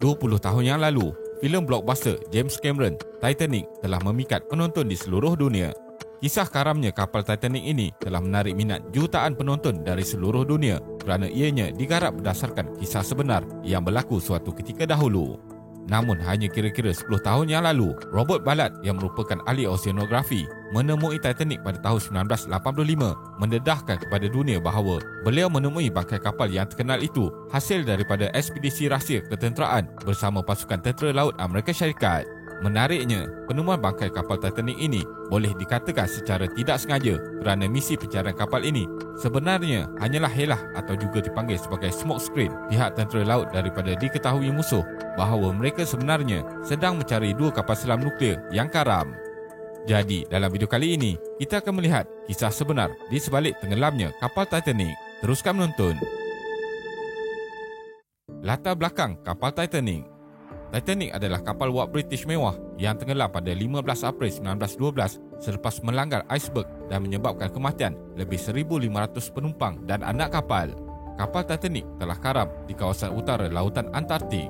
20 tahun yang lalu, filem blockbuster James Cameron, Titanic telah memikat penonton di seluruh dunia. Kisah karamnya kapal Titanic ini telah menarik minat jutaan penonton dari seluruh dunia kerana ianya digarap berdasarkan kisah sebenar yang berlaku suatu ketika dahulu. Namun hanya kira-kira 10 tahun yang lalu, Robert Ballard yang merupakan ahli oceanografi menemui Titanic pada tahun 1985 mendedahkan kepada dunia bahawa beliau menemui bangkai kapal yang terkenal itu hasil daripada ekspedisi rahsia ketenteraan bersama pasukan tentera laut Amerika Syarikat. Menariknya, penemuan bangkai kapal Titanic ini boleh dikatakan secara tidak sengaja kerana misi pencarian kapal ini sebenarnya hanyalah helah atau juga dipanggil sebagai smoke screen pihak tentera laut daripada diketahui musuh bahawa mereka sebenarnya sedang mencari dua kapal selam nuklear yang karam. Jadi, dalam video kali ini, kita akan melihat kisah sebenar di sebalik tenggelamnya kapal Titanic. Teruskan menonton. Latar belakang kapal Titanic. Titanic adalah kapal wak British mewah yang tenggelam pada 15 April 1912 selepas melanggar iceberg dan menyebabkan kematian lebih 1,500 penumpang dan anak kapal. Kapal Titanic telah karam di kawasan utara lautan Antartik.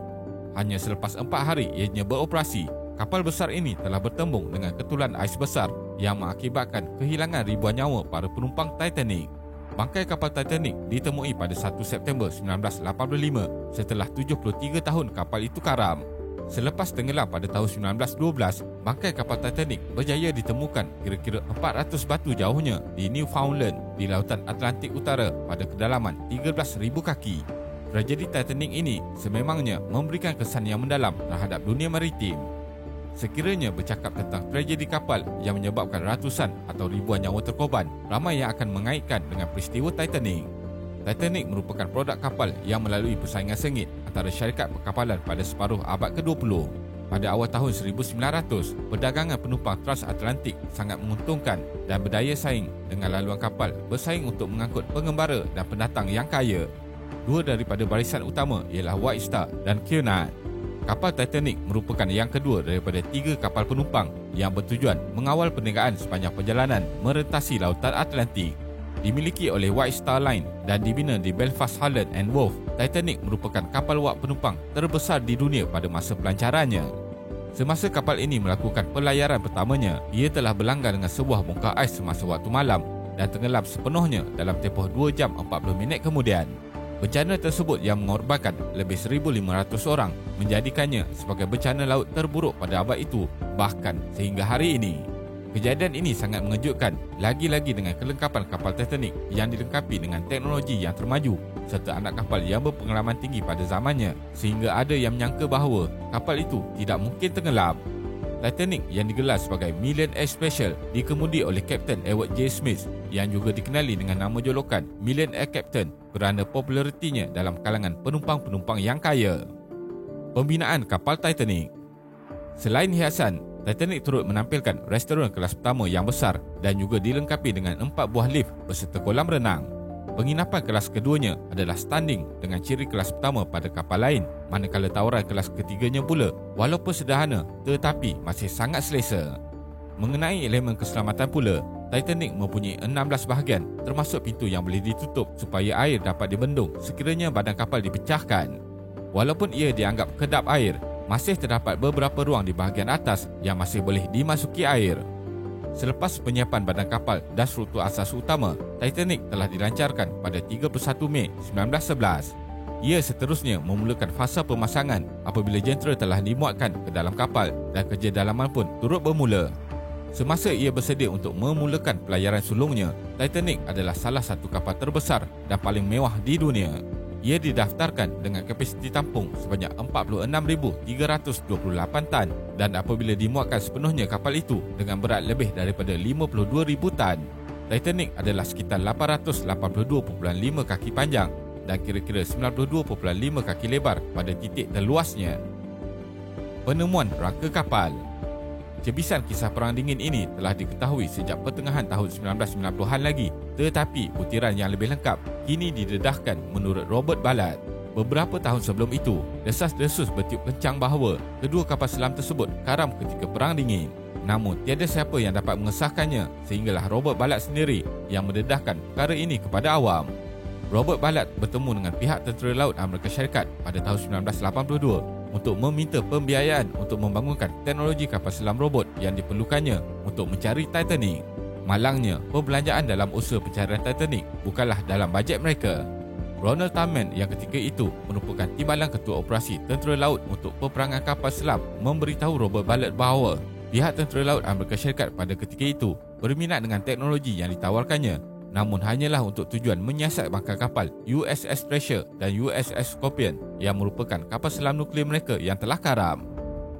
Hanya selepas 4 hari ianya beroperasi, kapal besar ini telah bertembung dengan ketulan ais besar yang mengakibatkan kehilangan ribuan nyawa para penumpang Titanic. Bangkai kapal Titanic ditemui pada 1 September 1985 setelah 73 tahun kapal itu karam. Selepas tenggelam pada tahun 1912, bangkai kapal Titanic berjaya ditemukan kira-kira 400 batu jauhnya di Newfoundland di lautan Atlantik Utara pada kedalaman 13,000 kaki. Tragedi Titanic ini sememangnya memberikan kesan yang mendalam terhadap dunia maritim. Sekiranya bercakap tentang tragedi kapal yang menyebabkan ratusan atau ribuan nyawa terkorban, ramai yang akan mengaitkan dengan peristiwa Titanic. Titanic merupakan produk kapal yang melalui persaingan sengit antara syarikat perkapalan pada separuh abad ke-20. Pada awal tahun 1900, perdagangan penumpang transatlantik sangat menguntungkan dan berdaya saing dengan laluan kapal bersaing untuk mengangkut pengembara dan pendatang yang kaya. Dua daripada barisan utama ialah White Star dan Cunard. Kapal Titanic merupakan yang kedua daripada 3 kapal penumpang yang bertujuan mengawal perniagaan sepanjang perjalanan merentasi lautan Atlantik. Dimiliki oleh White Star Line dan dibina di Belfast Holland and Wharf, Titanic merupakan kapal wak penumpang terbesar di dunia pada masa pelancarannya. Semasa kapal ini melakukan pelayaran pertamanya, ia telah berlanggar dengan sebuah bongkar ais semasa waktu malam dan tenggelam sepenuhnya dalam tempoh 2 jam 40 minit kemudian. Bencana tersebut yang mengorbankan lebih 1,500 orang menjadikannya sebagai bencana laut terburuk pada abad itu, bahkan sehingga hari ini. Kejadian ini sangat mengejutkan, lagi-lagi dengan kelengkapan kapal Titanic yang dilengkapi dengan teknologi yang termaju serta anak kapal yang berpengalaman tinggi pada zamannya, sehingga ada yang menyangka bahawa kapal itu tidak mungkin tenggelam. Titanic yang digelar sebagai Millionaire Special dikemudi oleh Kapten Edward J. Smith yang juga dikenali dengan nama jolokan Millionaire Captain kerana popularitinya dalam kalangan penumpang-penumpang yang kaya. Pembinaan kapal Titanic. Selain hiasan, Titanic turut menampilkan restoran kelas pertama yang besar dan juga dilengkapi dengan 4 buah lift beserta kolam renang. Penginapan kelas keduanya adalah standing dengan ciri kelas pertama pada kapal lain, manakala tawaran kelas ketiganya pula walaupun sederhana tetapi masih sangat selesa. Mengenai elemen keselamatan pula, Titanic mempunyai 16 bahagian termasuk pintu yang boleh ditutup supaya air dapat dibendung sekiranya badan kapal dipecahkan. Walaupun ia dianggap kedap air, masih terdapat beberapa ruang di bahagian atas yang masih boleh dimasuki air. Selepas penyiapan badan kapal dan struktur asas utama, Titanic telah dilancarkan pada 31 Mei 1911. Ia seterusnya memulakan fasa pemasangan apabila jentera telah dimuatkan ke dalam kapal dan kerja dalaman pun turut bermula. Semasa ia bersedia untuk memulakan pelayaran sulungnya, Titanic adalah salah satu kapal terbesar dan paling mewah di dunia. Ia didaftarkan dengan kapasiti tampung sebanyak 46,328 tan dan apabila dimuatkan sepenuhnya kapal itu dengan berat lebih daripada 52,000 tan. Titanic adalah sekitar 882.5 kaki panjang dan kira-kira 92.5 kaki lebar pada titik terluasnya. Penemuan rangka kapal. Cebisan kisah Perang Dingin ini telah diketahui sejak pertengahan tahun 1990-an lagi, tetapi butiran yang lebih lengkap kini didedahkan menurut Robert Ballard. Beberapa tahun sebelum itu, desas-desus bertiup kencang bahawa kedua kapal selam tersebut karam ketika Perang Dingin. Namun, tiada siapa yang dapat mengesahkannya sehinggalah Robert Ballard sendiri yang mendedahkan perkara ini kepada awam. Robert Ballard bertemu dengan pihak Tentera Laut Amerika Syarikat pada tahun 1982 untuk meminta pembiayaan untuk membangunkan teknologi kapal selam robot yang diperlukannya untuk mencari Titanic. Malangnya, perbelanjaan dalam usaha pencarian Titanic bukanlah dalam bajet mereka. Ronald Tummant yang ketika itu merupakan timbalan ketua operasi tentera laut untuk peperangan kapal selam memberitahu Robert Ballard bahawa pihak tentera laut Amerika Syarikat pada ketika itu berminat dengan teknologi yang ditawarkannya, namun hanyalah untuk tujuan menyiasat bangkai kapal USS Treasure dan USS Scorpion yang merupakan kapal selam nuklear mereka yang telah karam.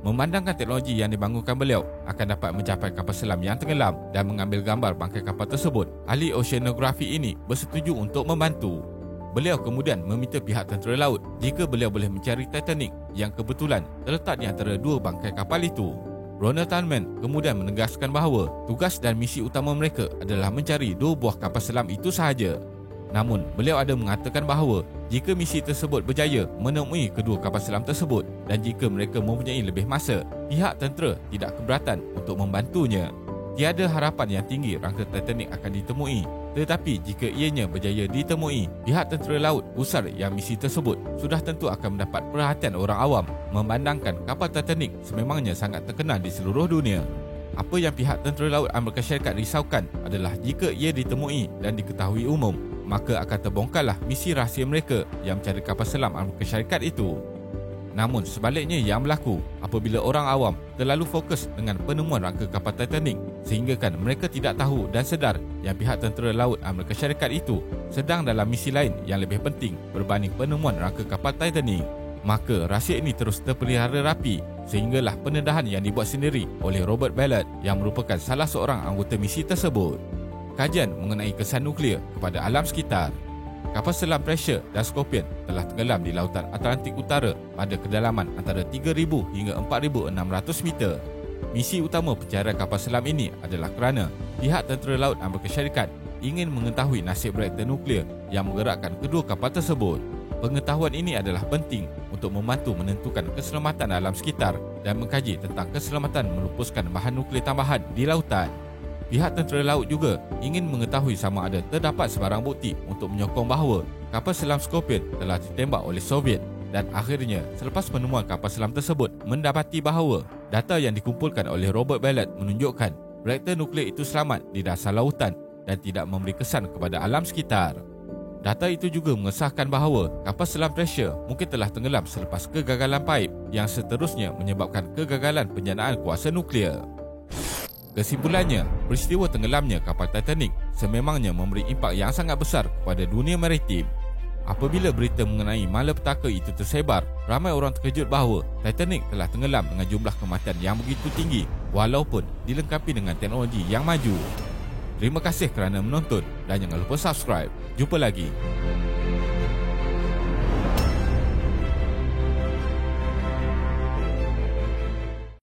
Memandangkan teknologi yang dibangunkan beliau akan dapat mencapai kapal selam yang tenggelam dan mengambil gambar bangkai kapal tersebut, ahli oceanografi ini bersetuju untuk membantu. Beliau kemudian meminta pihak tentera laut jika beliau boleh mencari Titanic yang kebetulan terletak di antara dua bangkai kapal itu. Ronald Tummant kemudian menegaskan bahawa tugas dan misi utama mereka adalah mencari dua buah kapal selam itu sahaja. Namun, beliau ada mengatakan bahawa jika misi tersebut berjaya menemui kedua kapal selam tersebut dan jika mereka mempunyai lebih masa, pihak tentera tidak keberatan untuk membantunya. Tiada harapan yang tinggi rangka Titanic akan ditemui, tetapi jika ianya berjaya ditemui, pihak tentera laut besar yang misi tersebut sudah tentu akan mendapat perhatian orang awam, memandangkan kapal Titanic sememangnya sangat terkenal di seluruh dunia. Apa yang pihak tentera laut Amerika Syarikat risaukan adalah jika ia ditemui dan diketahui umum, maka akan terbongkarlah misi rahsia mereka yang mencari kapal selam Amerika Syarikat itu. Namun sebaliknya yang berlaku apabila orang awam terlalu fokus dengan penemuan rangka kapal Titanic sehinggakan mereka tidak tahu dan sedar yang pihak tentera laut Amerika Syarikat itu sedang dalam misi lain yang lebih penting berbanding penemuan rangka kapal Titanic, maka rahsia ini terus terpelihara rapi sehinggalah pendedahan yang dibuat sendiri oleh Robert Ballard yang merupakan salah seorang anggota misi tersebut. Kajian mengenai kesan nuklear kepada alam sekitar. Kapal selam Treasure dan Scorpion telah tenggelam di lautan Atlantik Utara pada kedalaman antara 3,000 hingga 4,600 meter. Misi utama pencarian kapal selam ini adalah kerana pihak tentera laut Amerika Syarikat ingin mengetahui nasib reaktor nuklear yang menggerakkan kedua kapal tersebut. Pengetahuan ini adalah penting untuk membantu menentukan keselamatan alam sekitar dan mengkaji tentang keselamatan melupuskan bahan nuklear tambahan di lautan. Pihak tentera laut juga ingin mengetahui sama ada terdapat sebarang bukti untuk menyokong bahawa kapal selam Scorpion telah ditembak oleh Soviet, dan akhirnya selepas penemuan kapal selam tersebut mendapati bahawa data yang dikumpulkan oleh Robert Ballard menunjukkan reaktor nuklear itu selamat di dasar lautan dan tidak memberi kesan kepada alam sekitar. Data itu juga mengesahkan bahawa kapal selam Treasure mungkin telah tenggelam selepas kegagalan paip yang seterusnya menyebabkan kegagalan penjanaan kuasa nuklear. Kesimpulannya, peristiwa tenggelamnya kapal Titanic sememangnya memberi impak yang sangat besar kepada dunia maritim. Apabila berita mengenai malapetaka itu tersebar, ramai orang terkejut bahawa Titanic telah tenggelam dengan jumlah kematian yang begitu tinggi walaupun dilengkapi dengan teknologi yang maju. Terima kasih kerana menonton dan jangan lupa subscribe. Jumpa lagi.